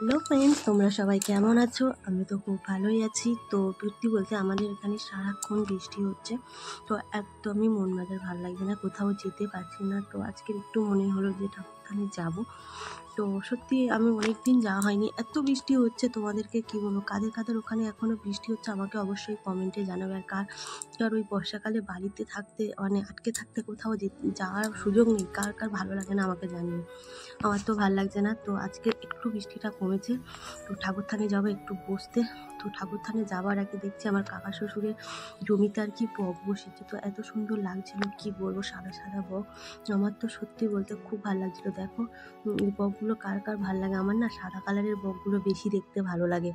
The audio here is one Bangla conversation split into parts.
হ্যালো ফ্রেন্ডস, তোমরা সবাই কেমন আছো? আমি তো খুব ভালোই আছি। তো সত্যি বলতে আমাদের এখানে সারাক্ষণ বৃষ্টি হচ্ছে, তো একদমই মন মেজাজ ভালো লাগছে না, কোথাও যেতে পারছি না। তো আজকের একটু মনে হলো যে ঠাকুরখানে যাব। তো সত্যি আমি অনেক দিন যাওয়া হয়নি, এত বৃষ্টি হচ্ছে তোমাদেরকে কি বলবো। কাদের কাদের ওখানে এখনও বৃষ্টি হচ্ছে আমাকে অবশ্যই কমেন্টে জানাবে। আর কার ওই বর্ষাকালে বাড়িতে থাকতে মানে আটকে থাকতে কোথাও যাওয়ার সুযোগ নেই, কার কার ভালো লাগে না আমাকে জানিও। আমার তো ভালো লাগছে না। তো আজকে একটু বৃষ্টিটা কমেছে, তো ঠাকুরথানে যাবো একটু বসতে। তো ঠাকুরথানে যাওয়ার আগে দেখছি আমার কাকা শ্বশুরের জমিতে আর কি বক বসেছে, তো এত সুন্দর লাগছিল কি বলবো, সাদা সাদা বক। আমার তো সত্যি বলতে খুব ভালো লাগছিল। দেখো এই বকগুলো কার কার ভালো লাগে, আমার না সাদা কালারের বকগুলো বেশি দেখতে ভালো লাগে।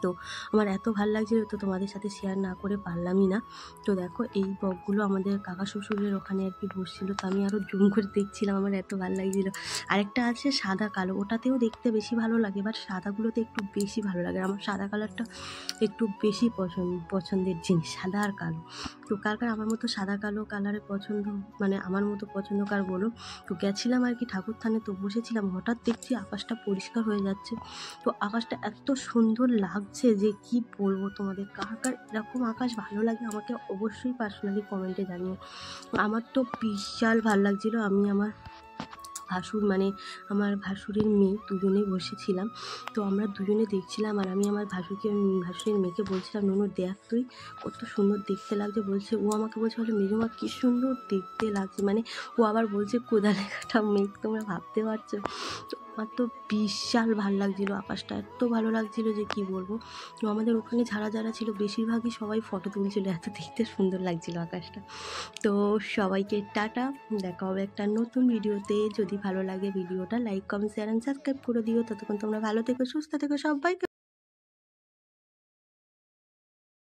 তো আমার এত ভালো লাগছিল, তো তোমাদের সাথে শেয়ার না করে পারলামই না। তো দেখো এই বকগুলো আমাদের কাকা শ্বশুরের ওখানে আর কি বসছিল, তো আমি আরও জুম করে দেখছিলাম, আমার এত ভালো লাগছিল। আরেকটা আছে সাদা কালো, ওটাতেও দেখতে বেশি ভালো লাগে, বাট সাদাগুলোতে একটু বেশি ভালো লাগে। আমার সাদা কালারটা একটু বেশি পছন্দের জিনিস, সাদা আর কালো। তো কার কার আমার মতো সাদা কালো কালারের পছন্দ, মানে আমার মতো পছন্দ কার বলো। তো গেছিলাম আর কি ঠাকুরথানে, তো বসেছিলাম, হঠাৎ দেখছি আকাশটা পরিষ্কার হয়ে যাচ্ছে। তো আকাশটা এত সুন্দর লাগছে যে কি বলবো তোমাদের। কার কার এরকম আকাশ ভালো লাগে আমাকে অবশ্যই পার্সোনালি কমেন্টে জানিও। আমার তো বিশাল ভালো লাগছিল। আমি আমার ভাসুর মানে আমার ভাসুরের মেয়ে দুজনেই বসেছিলাম, তো আমরা দুজনে দেখছিলাম। আর আমি আমার ভাসুরের মেয়েকে বলছিলাম, নুনু দেখ তুই কত সুন্দর দেখতে লাগছে। বলছে, ও আমাকে বলছে, বলে মেজমা কী সুন্দর দেখতে লাগছে, মানে ও আবার বলছে কোদালে কাটা মেঘ, তোমরা ভাবতে পারছো। তো আমার তো বিশাল ভালো লাগছিলো, আকাশটা এত ভালো লাগছিলো যে কি বলবো। তো আমাদের ওখানে যারা ছিল বেশিরভাগই সবাই ফটো তুলছিল, এত দেখতে সুন্দর লাগছিলো আকাশটা। তো সবাইকে টাটা, দেখা হবে একটা নতুন ভিডিওতে। যদি ভালো লাগে ভিডিওটা like comment share and subscribe করে দিও। ততক্ষণ তোমরা ভালো থেকো, সুস্থ থেকো, সবাইকে